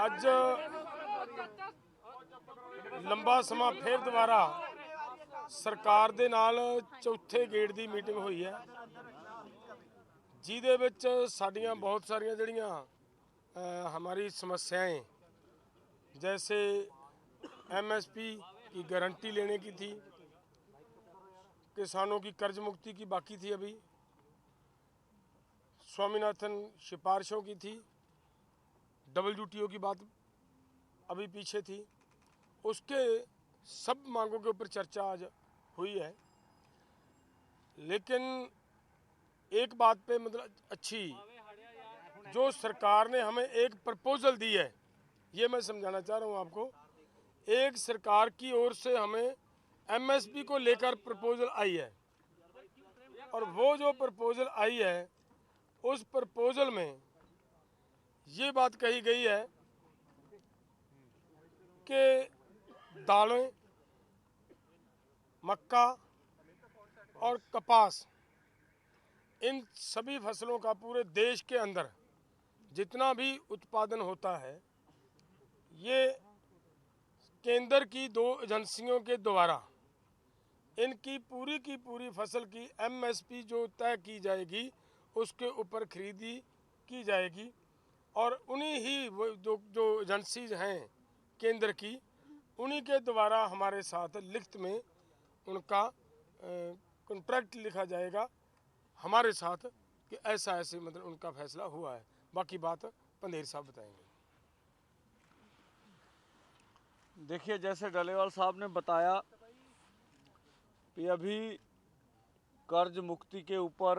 ਅੱਜ ਲੰਬਾ ਸਮਾਂ ਫਿਰ ਦੁਬਾਰਾ ਸਰਕਾਰ ਦੇ ਨਾਲ ਚੌਥੇ ਗੇੜ ਦੀ ਮੀਟਿੰਗ ਹੋਈ ਹੈ, ਜਿਹਦੇ ਵਿੱਚ ਸਾਡੀਆਂ ਬਹੁਤ ਸਾਰੀਆਂ ਜਿਹੜੀਆਂ हमारी समस्याएं, जैसे एमएसपी की गारंटी लेने की थी, किसानों की कर्ज मुक्ति की बाकी थी, अभी स्वामीनाथन सिफारिशों की थी, WTO की बात अभी पीछे थी, उसके सब मांगों के ऊपर चर्चा आज हुई है। लेकिन एक बात पे मतलब अच्छी, जो सरकार ने हमें एक प्रपोजल दी है, ये मैं समझाना चाह रहा हूँ आपको। एक सरकार की ओर से हमें एमएसपी को लेकर प्रपोजल आई है, और वो जो प्रपोजल आई है उस प्रपोजल में ये बात कही गई है कि दालें, मक्का और कपास, इन सभी फसलों का पूरे देश के अंदर जितना भी उत्पादन होता है, ये केंद्र की 2 एजेंसियों के द्वारा इनकी पूरी की पूरी फसल की एमएसपी जो तय की जाएगी उसके ऊपर खरीदी की जाएगी, और उन्हीं ही वो जो एजेंसीज हैं केंद्र की, उन्हीं के द्वारा हमारे साथ लिखित में उनका कॉन्ट्रैक्ट लिखा जाएगा हमारे साथ कि ऐसा ऐसे मतलब उनका फैसला हुआ है। बाकी बात पंधेर साहब बताएंगे। देखिए, जैसे डलेवाल साहब ने बताया कि अभी कर्ज मुक्ति के ऊपर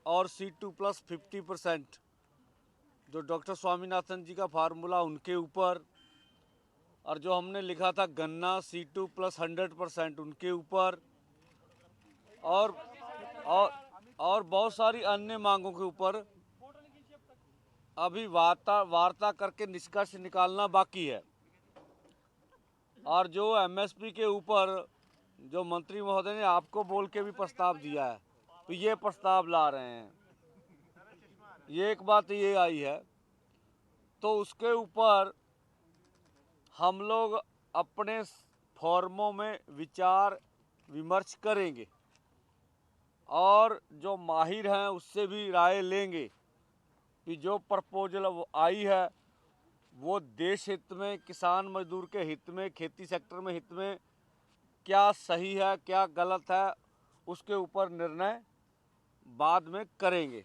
और C2+ 50%, जो डॉक्टर स्वामीनाथन जी का फार्मूला उनके ऊपर, और जो हमने लिखा था गन्ना C2+ 100% उनके ऊपर, और बहुत सारी अन्य मांगों के ऊपर अभी वार्ता करके निष्कर्ष निकालना बाकी है। और जो एमएसपी के ऊपर जो मंत्री महोदय ने आपको बोल के भी प्रस्ताव दिया है, तो ये प्रस्ताव ला रहे हैं, ये एक बात ये आई है। तो उसके ऊपर हम लोग अपने फॉर्मों में विचार विमर्श करेंगे और जो माहिर हैं उससे भी राय लेंगे कि जो प्रपोजल आई है वो देश हित में, किसान मजदूर के हित में, खेती सेक्टर में हित में क्या सही है क्या गलत है, उसके ऊपर निर्णय बाद में करेंगे।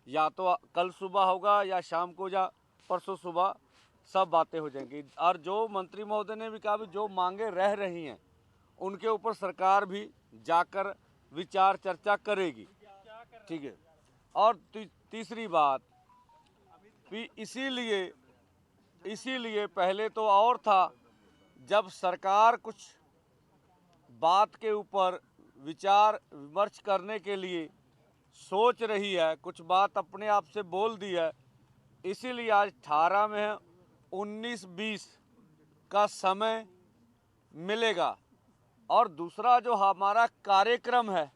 या तो कल सुबह होगा या शाम को या परसों सुबह सब बातें हो जाएंगी। और जो मंत्री महोदय ने भी कहा भी जो मांगे रह रही हैं उनके ऊपर सरकार भी जाकर विचार चर्चा करेगी, ठीक है। और तीसरी बात भी, इसीलिए पहले तो और था, जब सरकार कुछ बात के ऊपर विचार विमर्श करने के लिए सोच रही है, कुछ बात अपने आप से बोल दी है, इसीलिए आज 18 में है, 19-20 का समय मिलेगा। और दूसरा जो हमारा कार्यक्रम है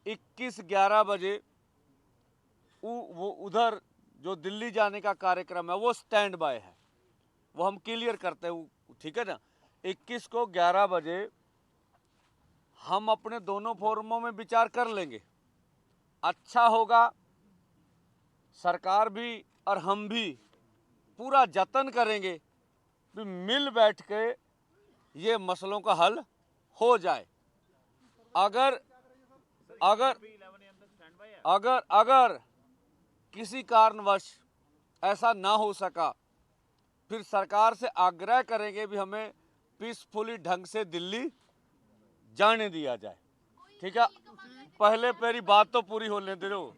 21-11 बजे, वो उधर जो दिल्ली जाने का कार्यक्रम है वो स्टैंड बाय है, वो हम क्लियर करते हैं, ठीक है ना। 21 को 11 बजे हम अपने दोनों फोरमों में विचार कर लेंगे। अच्छा होगा, सरकार भी और हम भी पूरा जतन करेंगे कि मिल बैठ के ये मसलों का हल हो जाए। अगर अगर अगर अगर किसी कारणवश ऐसा ना हो सका, फिर सरकार से आग्रह करेंगे भी हमें पीसफुली ढंग से दिल्ली जाने दिया जाए, ठीक है। पहले मेरी बात तो पूरी होने दे रहे हो,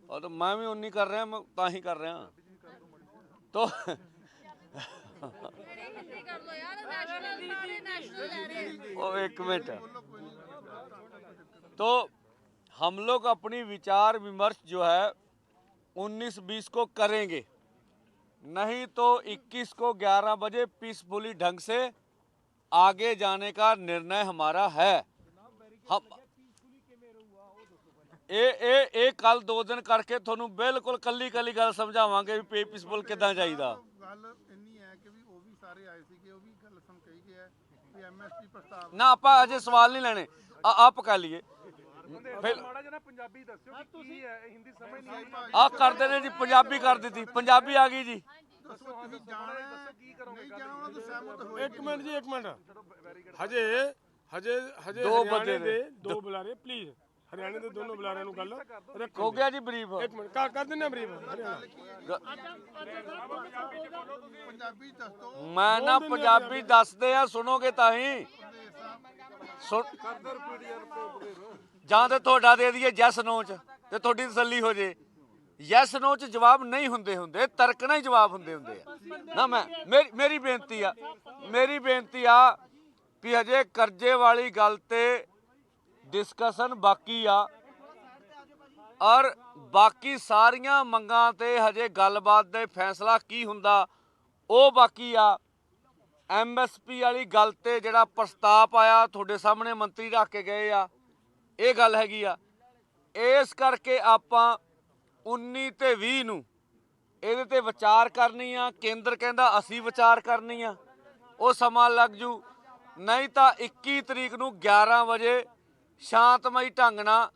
और तो मैं भी उन्हीं कर रहे हैं, मैं ताही कर रहे हैं। तो ओ एक मिनट, तो हम लोग अपनी विचार विमर्श जो है 19-20 को करेंगे, नहीं तो 21 को 11 बजे पीसफुली ढंग से आगे जाने का निर्णय हमारा है। हम ਇਹ ਕੱਲ 2 ਦਿਨ ਕਰਕੇ ਤੁਹਾਨੂੰ ਬਿਲਕੁਲ ਕੱਲੀ ਗੱਲ ਸਮਝਾਵਾਂਗੇ ਵੀ ਪੇ ਪੀਸਫੁਲ ਕਿੱਦਾਂ ਚਾਹੀਦਾ। ਗੱਲ ਇੰਨੀ ਹੈ ਕਿ ਵੀ ਉਹ ਵੀ ਸਾਰੇ ਆਏ ਸੀਗੇ, ਉਹ ਵੀ ਗੱਲ ਸੁਣ ਕਹੀ ਗਿਆ ਵੀ ਐਮਐਸਪੀ ਪ੍ਰਸਤਾਵ ਨਾ ਆਪਾਂ ਅਜੇ ਸਵਾਲ ਨਹੀਂ ਲੈਣੇ, ਆਪ ਕਰ ਲਈਏ ਫਿਰ। ਮਾੜਾ ਜਿਹਾ ਪੰਜਾਬੀ ਦੱਸਿਓ ਕਿ ਕੀ ਹੈ, ਹਿੰਦੀ ਸਮਝ ਨਹੀਂ ਆਈ। ਆਹ ਕਰਦੇ ਨੇ ਜੀ, ਪੰਜਾਬੀ ਕਰ ਦਿੱਤੀ, ਪੰਜਾਬੀ ਆ ਗਈ ਜੀ। ਦੱਸੋ ਤੁਸੀਂ ਜਾਣਾ ਕੀ ਕਰੋਗੇ ਨਹੀਂ ਜਾਣਾ, ਉਹਨਾਂ ਤੋਂ ਸਹਿਮਤ ਹੋਏ। एक मिनट जी, एक मिनट। हजे हजे हजे दो हरियाणे बंदे दे दो बुलारे प्लीज, हरियाणे दे दोनों बुलारे ਨੂੰ ਗੱਲ ਰੱਖੋ। ਹੋ ਗਿਆ ਜੀ ਬਰੀਫ। एक मिनट कर ਦਿੰਦੇ ਬਰੀਫ ਹਰਿਆਣਾ। ਪੰਜਾਬੀ ਦੱਸ ਦੋ। ਮੈਂ ਨਾ ਪੰਜਾਬੀ ਦੱਸਦੇ ਆ, ਸੁਣੋਗੇ ਤਾਂ ਹੀ। ਜਾਂ ਤੇ ਤੁਹਾਡਾ ਦੇ ਦਈਏ ਯੈਸ ਨੋ ਚ ਤੇ ਤੁਹਾਡੀ ਤਸੱਲੀ ਹੋ ਜੇ। ਯੈਸ ਨੋ ਚ ਜਵਾਬ ਨਹੀਂ ਹੁੰਦੇ, ਤਰਕ ਨਾਲ ਹੀ ਜਵਾਬ ਹੁੰਦੇ ਆ ਨਾ। ਮੇਰੀ ਬੇਨਤੀ ਆ ਵੀ ਹਜੇ ਕਰਜ਼ੇ ਵਾਲੀ ਗੱਲ ਤੇ ਡਿਸਕਸ਼ਨ ਬਾਕੀ ਆ, ਔਰ ਬਾਕੀ ਸਾਰੀਆਂ ਮੰਗਾਂ ਤੇ ਹਜੇ ਗੱਲਬਾਤ ਦੇ ਫੈਸਲਾ ਕੀ ਹੁੰਦਾ ਉਹ ਬਾਕੀ ਆ। ਐਮਐਸਪੀ ਵਾਲੀ ਗੱਲ ਤੇ ਜਿਹੜਾ ਪ੍ਰਸਤਾਵ ਆਇਆ ਤੁਹਾਡੇ ਸਾਹਮਣੇ ਮੰਤਰੀ ਰੱਖ ਕੇ ਗਏ ਆ, ਇਹ ਗੱਲ ਹੈਗੀ ਆ। ਇਸ ਕਰਕੇ ਆਪਾਂ 19 ਤੇ 20 ਨੂੰ ਇਹਦੇ ਤੇ ਵਿਚਾਰ ਕਰਨੀ ਆ। ਕੇਂਦਰ ਕਹਿੰਦਾ ਅਸੀਂ ਵਿਚਾਰ ਕਰਨੀ ਆ, ਉਹ ਸਮਾਂ ਲੱਗ ਜੂ। ਨਹੀਂ ਤਾਂ 21 ਤਰੀਕ ਨੂੰ 11 ਵਜੇ ਸ਼ਾਂਤਮਈ ਢੰਗ ਨਾਲ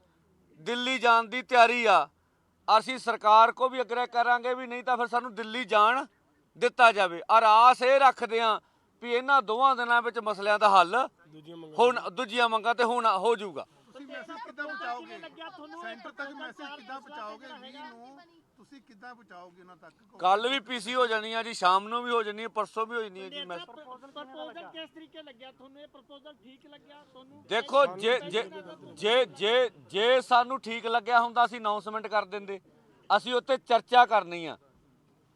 ਦਿੱਲੀ ਜਾਣ ਦੀ ਤਿਆਰੀ ਆ। ਅਸੀਂ ਸਰਕਾਰ ਕੋ ਵੀ ਅਗ੍ਰਹਿ ਕਰਾਂਗੇ ਵੀ ਨਹੀਂ ਤਾਂ ਫਿਰ ਸਾਨੂੰ ਦਿੱਲੀ ਜਾਣ ਦਿੱਤਾ ਜਾਵੇ। ਔਰ ਆਸ ਇਹ ਰੱਖਦੇ ਆ ਵੀ ਇਹਨਾਂ ਦੋਵਾਂ ਦਿਨਾਂ ਵਿੱਚ ਮਸਲਿਆਂ ਦਾ ਹੱਲ ਹੁਣ ਦੂਜੀਆਂ ਮੰਗਾਂ ਤੇ ਹੁਣ ਹੋ ਜਾਊਗਾ। ਤੁਸੀਂ ਮੈਸੇਜ ਕਿੱਦਾਂ ਪਹੁੰਚਾਓਗੇ ਸੈਂਟਰ ਤੱਕ? ਮੈਸੇਜ ਕਿੱਦਾਂ ਪਹੁੰਚਾਓਗੇ 20 ਨੂੰ? ਤੁਸੀਂ ਕਿੱਦਾਂ ਪਹੁੰਚਾਓਗੇ ਉਹਨਾਂ ਤੱਕ? ਕੱਲ ਵੀ ਪੀਸੀ ਹੋ ਜਾਣੀ ਆ ਜੀ, ਸ਼ਾਮ ਨੂੰ ਵੀ ਹੋ ਜਾਣੀ ਹੈ, ਪਰਸੋਂ ਵੀ ਹੋ ਜਾਣੀ ਹੈ ਜੀ। ਮੈਂ ਪ੍ਰਪੋਜ਼ਲ ਕਿਸ ਤਰੀਕੇ ਲੱਗਿਆ ਤੁਹਾਨੂੰ? ਇਹ ਪ੍ਰਪੋਜ਼ਲ ਠੀਕ ਲੱਗਿਆ ਤੁਹਾਨੂੰ? ਦੇਖੋ ਜੇ ਸਾਨੂੰ ਠੀਕ ਲੱਗਿਆ ਹੁੰਦਾ ਅਸੀਂ ਅਨਾਉਂਸਮੈਂਟ ਕਰ ਦਿੰਦੇ। ਅਸੀਂ ਉੱਤੇ ਚਰਚਾ ਕਰਨੀ ਆ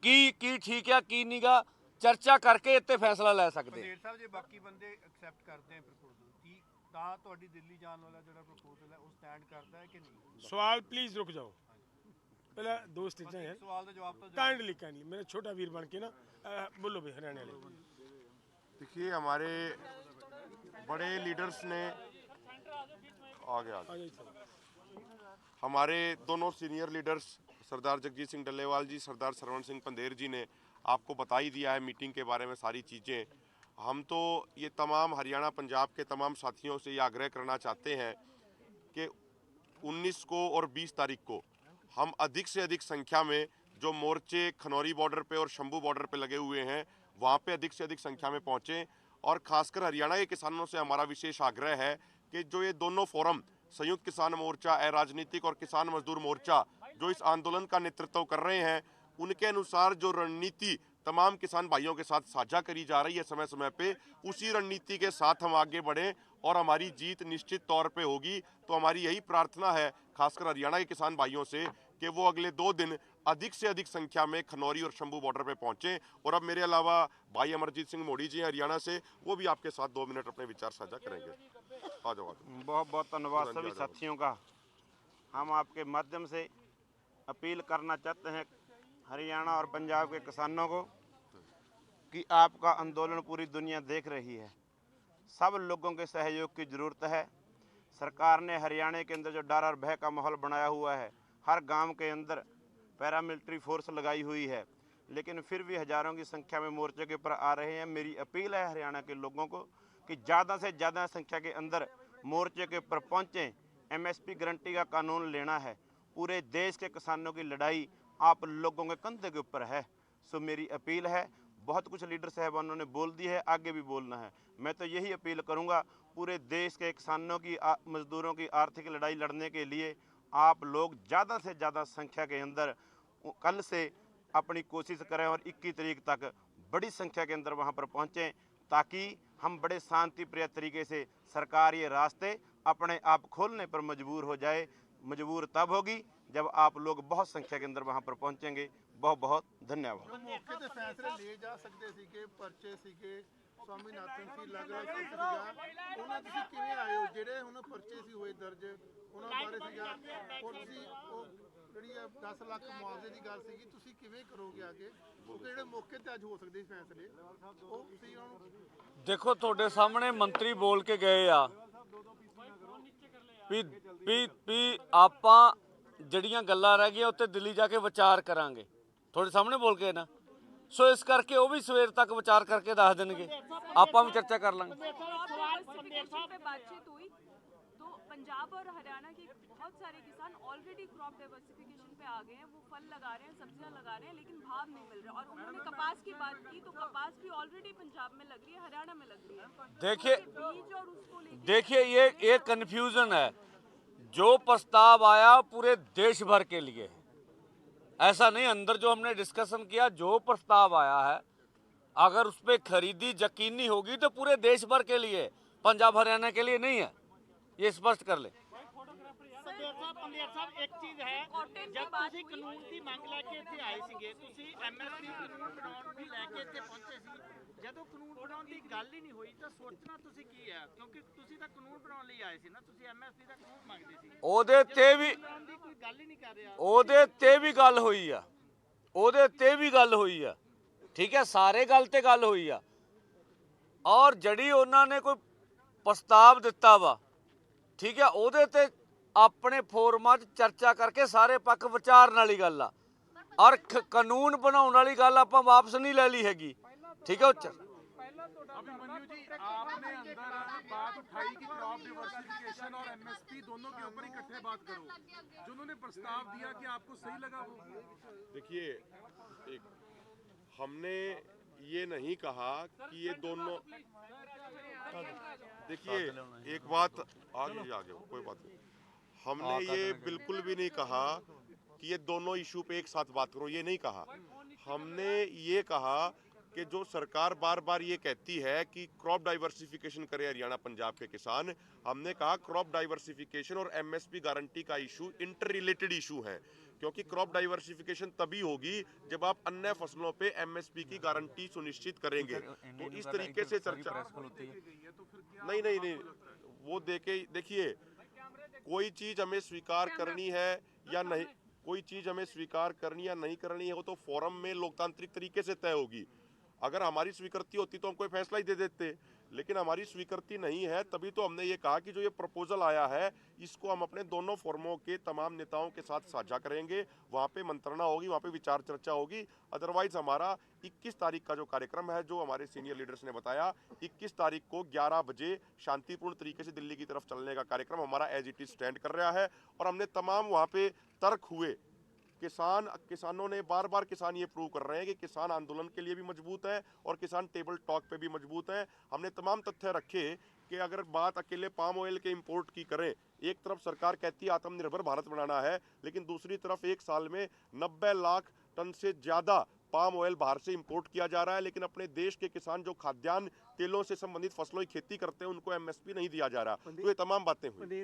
ਕੀ ਠੀਕ ਆ ਕੀ ਨਹੀਂਗਾ, ਚਰਚਾ ਕਰਕੇ ਇੱਥੇ ਫੈਸਲਾ ਲੈ ਸਕਦੇ। ਢੇਰ ਸਾਹਿਬ ਜੇ ਬਾਕੀ ਬੰਦੇ ਐਕਸੈਪਟ ਕਰਦੇ ਆ ਪ੍ਰਪੋਜ਼ਲ ਕੀ ਤਾਂ ਤੁਹਾਡੀ ਦਿੱਲੀ ਜਾਣ ਵਾਲਾ ਜਿਹੜਾ ਪ੍ਰਪੋਜ਼ਲ ਹੈ ਉਹ ਸਟੈਂਡ ਕਰਦਾ ਹੈ ਕਿ ਨਹੀਂ? सवाल प्लीज रुक जाओ, पहले दो स्टेजें हैं। ਸਵਾਲ ਦਾ ਜਵਾਬ ਤਾਂ काइंडली मेरा छोटा वीर बन के ना बोलो भाई हरियाणा वाले। देखिए हमारे बड़े लीडर्स ने आगे हमारे दोनों सीनियर लीडर्स सरदार जगजीत सिंह डल्लेवाल जी, सरदार सरवण सिंह पंधेर जी ने आपको बता ही दिया है मीटिंग के बारे में सारी चीज़ें। हम तो ये तमाम हरियाणा पंजाब के तमाम साथियों से ये आग्रह करना चाहते हैं कि 19 को और 20 तारीख को हम अधिक से अधिक संख्या में जो मोर्चे खनौरी बॉर्डर पे और शंभू बॉर्डर पे लगे हुए हैं वहाँ पे अधिक से अधिक संख्या में पहुँचें। और ख़ासकर हरियाणा के किसानों से हमारा विशेष आग्रह है कि जो ये दोनों फोरम संयुक्त किसान मोर्चा, अराजनीतिक और किसान मजदूर मोर्चा जो इस आंदोलन का नेतृत्व कर रहे हैं, उनके अनुसार जो रणनीति तमाम किसान भाइयों के साथ साझा करी जा रही है समय समय पे, उसी रणनीति के साथ हम आगे बढ़ें और हमारी जीत निश्चित तौर पे होगी। तो हमारी यही प्रार्थना है खासकर हरियाणा के किसान भाइयों से कि वो अगले 2 दिन अधिक से अधिक संख्या में खनौरी और शंभू बॉर्डर पे पहुंचें। और अब मेरे अलावा भाई अमरजीत सिंह मोड़ी जी हैं हरियाणा से, वो भी आपके साथ 2 मिनट अपने विचार साझा करेंगे। आ जाओ। बहुत बहुत धन्यवाद सभी साथियों का। हम आपके माध्यम से अपील करना चाहते हैं हरियाणा और पंजाब के किसानों को कि आपका आंदोलन पूरी दुनिया देख रही है। सब लोगों के सहयोग की ज़रूरत है। सरकार ने हरियाणा के अंदर जो डर और भय का माहौल बनाया हुआ है, हर गांव के अंदर पैरामिलिट्री फोर्स लगाई हुई है, लेकिन फिर भी हज़ारों की संख्या में मोर्चे के ऊपर आ रहे हैं। मेरी अपील है हरियाणा के लोगों को कि ज़्यादा से ज़्यादा संख्या के अंदर मोर्चे के ऊपर पहुँचें। एमएसपी गारंटी का कानून लेना है। पूरे देश के किसानों की लड़ाई आप लोगों के कंधे के ऊपर है। सो मेरी अपील है, बहुत कुछ लीडर साहबानों ने बोल दी है, आगे भी बोलना है। मैं तो यही अपील करूंगा, पूरे देश के किसानों की मजदूरों की आर्थिक लड़ाई लड़ने के लिए आप लोग ज़्यादा से ज़्यादा संख्या के अंदर कल से अपनी कोशिश करें और 21 तारीख तक बड़ी संख्या के अंदर वहां पर पहुंचें, ताकि हम बड़े शांति प्रिय तरीके से सरकार ये रास्ते अपने आप खोलने पर मजबूर हो जाए। मजबूर तब होगी जब आप लोग बहुत संख्या के अंदर वहां पर पहुंचेंगे। बहुत बहुत धन्यवाद। ਮੌਕੇ ਤੇ ਫੈਸਲੇ ਲਏ ਜਾ ਸਕਦੇ ਸੀਗੇ, ਪਰਚੇ ਸੀਗੇ, ਸਵਾਮੀਨਾਥਨ ਸੀ, ਅਲੱਗ-ਅਲੱਗ ਸੀਗਾ, ਉਹਨਾਂ ਤੁਸੀਂ ਕਿਵੇਂ ਆਏ ਹੋ? ਜਿਹੜੇ ਹੁਣ ਪਰਚੇ ਸੀ ਹੋਏ ਦਰਜ, ਉਹਨਾਂ ਬਾਰੇ ਸੀਗਾ, ਔਰ ਤੁਸੀਂ ਉਹ ਜਿਹੜੀ 10 ਲੱਖ ਮੁਆਵਜ਼ੇ ਦੀ ਗੱਲ ਸੀਗੀ, ਤੁਸੀਂ ਕਿਵੇਂ ਕਰੋਗੇ ਅੱਗੇ? ਕਿਉਂਕਿ ਜਿਹੜੇ ਮੌਕੇ ਤੇ ਅੱਜ ਹੋ ਸਕਦੇ ਸੀ ਫੈਸਲੇ, ਉਹ ਤੁਸੀਂ ਉਹਨਾਂ ਨੂੰ ਦੇਖੋ ਤੁਹਾਡੇ ਸਾਹਮਣੇ ਮੰਤਰੀ ਬੋਲ ਕੇ ਗਏ ਆ ਵੀ ਆਪਾਂ ਜਿਹੜੀਆਂ ਗੱਲਾਂ ਰਹਿ ਗਈਆਂ ਉੱਤੇ ਦਿੱਲੀ ਜਾ ਕੇ ਵਿਚਾਰ ਕਰਾਂਗੇ, ਤੁਹਾਡੇ ਸਾਹਮਣੇ ਬੋਲ ਕੇ ਨਾ। ਸੋ ਇਸ ਕਰਕੇ ਉਹ ਵੀ ਸਵੇਰ ਤੱਕ ਵਿਚਾਰ ਕਰਕੇ ਦੱਸ ਦੇਣਗੇ, ਆਪਾਂ ਵੀ चर्चा कर लेंगे। पे बातचीत हुई तो पंजाब और हरियाणा के बहुत सारे किसान ऑलरेडी क्रॉप डाइवर्सिफिकेशन पे आ गए हैं, वो फल लगा रहे हैं, सब्जियां लगा रहे हैं, लेकिन भाव नहीं मिल रहे। और उन्होंने कपास की बात की तो कपास भी ऑलरेडी पंजाब में लग रही है, हरियाणा में लग रही है। देखिए बीज और उसको लेके देखिए ये कन्फ्यूजन है। जो प्रस्ताव आया पूरे देश भर के लिए, ऐसा नहीं अंदर जो हमने डिस्कशन किया, जो प्रस्ताव आया है अगर उस पर खरीदी यकीनी होगी तो पूरे देश भर के लिए, पंजाब हरियाणा के लिए नहीं है, ये स्पष्ट कर ले। ਪੰਦੇਰ ਸਾਹਿਬ ਇੱਕ ਚੀਜ਼ ਹੈ, ਜਦ ਤੁਸੀਂ ਕਾਨੂੰਨ ਦੀ ਮੰਗ ਲੈ ਕੇ ਇੱਥੇ ਆਏ ਸੀਗੇ, ਤੁਸੀਂ ਐਮਐਸਪੀ ਕਾਨੂੰਨ ਬਣਾਉਣ ਦੀ ਲੈ ਕੇ ਇੱਥੇ ਪਹੁੰਚੇ ਸੀ, ਜਦੋਂ ਕਾਨੂੰਨ ਬਣਾਉਣ ਦੀ ਗੱਲ ਹੀ ਨਹੀਂ ਹੋਈ ਤਾਂ ਸੋਚਣਾ ਤੁਸੀਂ ਕੀ ਹੈ? ਕਿਉਂਕਿ ਤੁਸੀਂ ਤਾਂ ਕਾਨੂੰਨ ਬਣਾਉਣ ਲਈ ਆਏ ਸੀ ਨਾ, ਤੁਸੀਂ ਐਮਐਸਪੀ ਦਾ ਕਾਨੂੰਨ ਮੰਗਦੇ ਸੀ। ਉਹਦੇ ਤੇ ਵੀ ਬਣਾਉਣ ਦੀ ਕੋਈ ਗੱਲ ਹੀ ਨਹੀਂ ਕਰ ਰਿਹਾ। ਉਹਦੇ ਤੇ ਵੀ ਗੱਲ ਹੋਈ ਆ, ਉਹਦੇ ਤੇ ਵੀ ਗੱਲ ਹੋਈ ਆ, ਠੀਕ ਹੈ, ਸਾਰੇ ਗੱਲ ਤੇ ਗੱਲ ਹੋਈ ਆ। ਔਰ ਜਿਹੜੀ ਉਹਨਾਂ ਨੇ ਕੋਈ ਪ੍ਰਸਤਾਵ ਦਿੱਤਾ ਵਾ, ਠੀਕ ਹੈ, ਉਹਦੇ ਤੇ ਆਪਣੇ ਫੋਰਮਾਂ 'ਚ ਚਰਚਾ ਕਰਕੇ ਸਾਰੇ ਪੱਖ ਵਿਚਾਰਨ ਵਾਲੀ ਗੱਲ ਆ। ਔਰ ਕਾਨੂੰਨ ਬਣਾਉਣ ਵਾਲੀ ਗੱਲ ਆਪਾਂ ਵਾਪਸ ਨਹੀਂ ਲੈ ਲਈ ਹੈਗੀ, ठीक है। अभिमन्यु जी, आपने अंदर बात उठाई कि क्रॉप डिवर्सिफिकेशन और एमएसपी दोनों के ऊपर इकट्ठे बात करो, जो उन्होंने प्रस्ताव दिया कि आपको सही लगा वो? देखिए, हमने ये नहीं कहा कि ये दोनों, देखिए एक बात आगे कोई बात नहीं, हमने ये बिल्कुल भी नहीं कहा कि ये दोनों इशू पे एक साथ बात करो, ये नहीं कहा। हमने ये कहा कि जो सरकार बार बार ये कहती है कि क्रॉप डाइवर्सिफिकेशन करे हरियाणा पंजाब के किसान, हमने कहा क्रॉप डाइवर्सिफिकेशन और एमएसपी गारंटी का इशू इंटर रिलेटेड इशू है, क्योंकि क्रॉप डाइवर्सिफिकेशन तभी होगी जब आप अन्य फसलों पे एमएसपी की गारंटी सुनिश्चित करेंगे। तो इस तरीके से चर्चा नहीं, वो देखिए कोई चीज हमें स्वीकार करनी है या नहीं, कोई चीज हमें स्वीकार करनी या नहीं करनी है वो तो फोरम में लोकतांत्रिक तरीके से तय होगी। अगर हमारी स्वीकृति होती तो हम कोई फैसला ही दे देते, लेकिन हमारी स्वीकृति नहीं है, तभी तो हमने ये कहा कि जो ये प्रपोजल आया है इसको हम अपने दोनों फोरमों के तमाम नेताओं के साथ साझा करेंगे, वहाँ पे मंत्रणा होगी, वहाँ पे विचार चर्चा होगी। अदरवाइज हमारा 21 तारीख का जो कार्यक्रम है, जो हमारे सीनियर लीडर्स ने बताया, 21 तारीख को 11 बजे शांतिपूर्ण तरीके से दिल्ली की तरफ चलने का कार्यक्रम हमारा एज इट इज स्टैंड कर रहा है। और हमने तमाम वहाँ पे तर्क हुए, किसानों ने बार बार किसान ये प्रूव कर रहे हैं कि किसान आंदोलन के लिए भी मजबूत है और किसान टेबल टॉक पे भी मजबूत है। हमने तमाम तथ्य रखे कि अगर बात अकेले पाम ऑयल के इंपोर्ट की करें, एक तरफ सरकार कहती है आत्मनिर्भर भारत बनाना है, लेकिन दूसरी तरफ एक साल में 90 लाख टन से ज़्यादा पाम ऑयल बाहर से इंपोर्ट किया जा रहा है, लेकिन अपने देश के किसान जो खाद्यान्न तेलों से संबंधित फसलों की खेती करते हैं उनको एमएसपी नहीं दिया जा रहा। तो ये तमाम बातें हुई।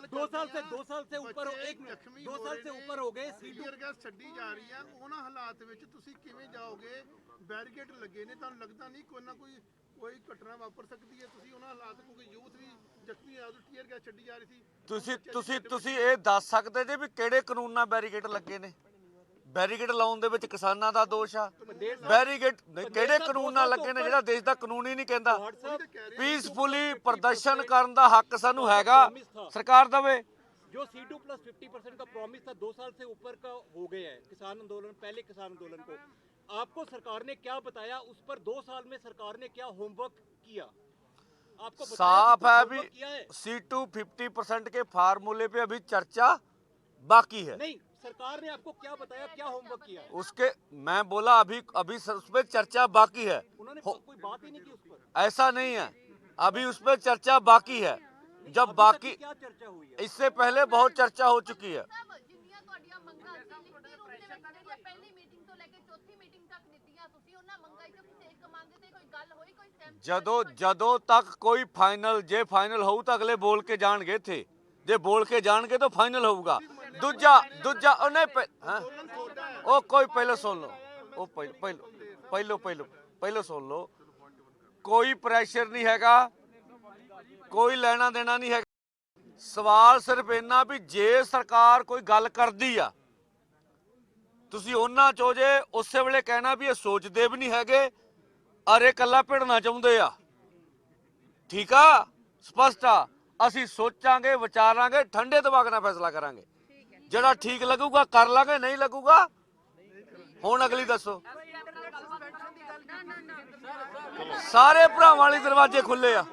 2 ਸਾਲ से ऊपर हो गए, ਟੀਅਰ ਗੈਸ ਛੱਡੀ ਜਾ ਰਹੀ ਹੈ, ਉਹਨਾਂ ਹਾਲਾਤ ਵਿੱਚ ਤੁਸੀਂ ਕਿਵੇਂ ਜਾਓਗੇ? ਬੈਰੀਕੇਡ ਲੱਗੇ ਨੇ, ਤੁਹਾਨੂੰ ਲੱਗਦਾ ਨਹੀਂ ਕੋਈ ਨਾ ਕੋਈ ਘਟਨਾ ਵਾਪਰ ਸਕਦੀ ਹੈ? ਤੁਸੀਂ ਉਹਨਾਂ ਹਾਲਾਤ ਕਿਉਂਕਿ ਯੂਥ ਵੀ ਜ਼ਖਮੀ ਆ, ਟੀਅਰ ਗੈਸ ਛੱਡੀ ਜਾ ਰਹੀ ਸੀ। ਤੁਸੀਂ ਇਹ ਦੱਸ ਸਕਦੇ ਜੇ ਵੀ ਕਿਹੜੇ ਕਾਨੂੰਨ ਨਾਲ ਬੈਰੀਕੇਡ ਲੱਗੇ ਨੇ? ਬੈਰੀਕੇਡ ਲਾਉਣ ਦੇ ਵਿੱਚ ਕਿਸਾਨਾਂ ਦਾ ਦੋਸ਼ ਆ? ਬੈਰੀਕੇਡ ਕਿਹੜੇ ਕਾਨੂੰਨ ਨਾਲ ਲੱਗੇ ਨੇ ਜਿਹੜਾ ਦੇਸ਼ ਦਾ ਕਾਨੂੰਨ ਹੀ ਨਹੀਂ ਕਹਿੰਦਾ? ਪੀਸਫੁਲੀ ਪ੍ਰਦਰਸ਼ਨ ਕਰਨ ਦਾ ਹੱਕ ਸਾਨੂੰ ਹੈਗਾ, ਸਰਕਾਰ ਦੇਵੇ। जो C2 प्लस 50% का प्रॉमिस था 2 साल से ऊपर का हो गया है किसान आंदोलन, पहले किसान आंदोलन को आपको सरकार ने क्या बताया? उस पर 2 साल में सरकार ने क्या होमवर्क किया? आपको साफ है भी C2 50% के फार्मूले पे अभी चर्चा बाकी है। नहीं, सरकार ने आपको क्या बताया, क्या होमवर्क किया? उसके मैं बोला अभी उस पर चर्चा बाकी है। उन्होंने कोई बात ही नहीं की उस पर। ऐसा नहीं है, अभी उस पर चर्चा बाकी है। जब बाकी क्या चर्चा हुई है? इससे पहले बहुत चर्चा हो चुकी है। ਜਦੋਂ ਤੱਕ ਕੋਈ ਫਾਈਨਲ, ਜੇ ਫਾਈਨਲ ਹੋਊ ਤਾਂ ਅਗਲੇ ਬੋਲ ਕੇ ਜਾਣਗੇ ਇੱਥੇ, ਜੇ ਬੋਲ ਕੇ ਜਾਣਗੇ ਤਾਂ ਫਾਈਨਲ ਹੋਊਗਾ। ਦੂਜਾ ਉਹਨੇ ਉਹ ਕੋਈ ਪਹਿਲਾਂ ਸੁਣ ਲਓ, ਉਹ ਪਹਿਲਾਂ ਸੁਣ ਲਓ। ਕੋਈ ਪ੍ਰੈਸ਼ਰ ਨਹੀਂ ਹੈਗਾ, ਕੋਈ ਲੈਣਾ ਦੇਣਾ ਨਹੀਂ ਹੈ। ਸਵਾਲ ਸਿਰਫ ਇੰਨਾ ਵੀ ਜੇ ਸਰਕਾਰ ਕੋਈ ਗੱਲ ਕਰਦੀ ਆ, ਤੁਸੀਂ ਉਹਨਾਂ ਚੋਂ ਜੇ ਉਸੇ ਵੇਲੇ ਕਹਿਣਾ ਵੀ ਇਹ ਸੋਚਦੇ ਵੀ ਨਹੀਂ ਹੈਗੇ, ਅਰੇ ਕੱਲਾ ਭਿੜਨਾ ਚਾਹੁੰਦੇ ਆ, ਠੀਕ ਆ, ਸਪਸ਼ਟ ਆ। ਅਸੀਂ ਸੋਚਾਂਗੇ, ਵਿਚਾਰਾਂਗੇ, ਠੰਡੇ ਦਿਮਾਗ ਨਾਲ ਫੈਸਲਾ ਕਰਾਂਗੇ। ਜਿਹੜਾ ਠੀਕ ਲੱਗੂਗਾ ਕਰ ਲਾਂਗੇ, ਨਹੀਂ ਲੱਗੂਗਾ ਹੁਣ ਅਗਲੀ ਦੱਸੋ। ਸਾਰੇ ਭਰਾਵਾਂ ਲਈ ਦਰਵਾਜ਼ੇ ਖੁੱਲੇ ਆ।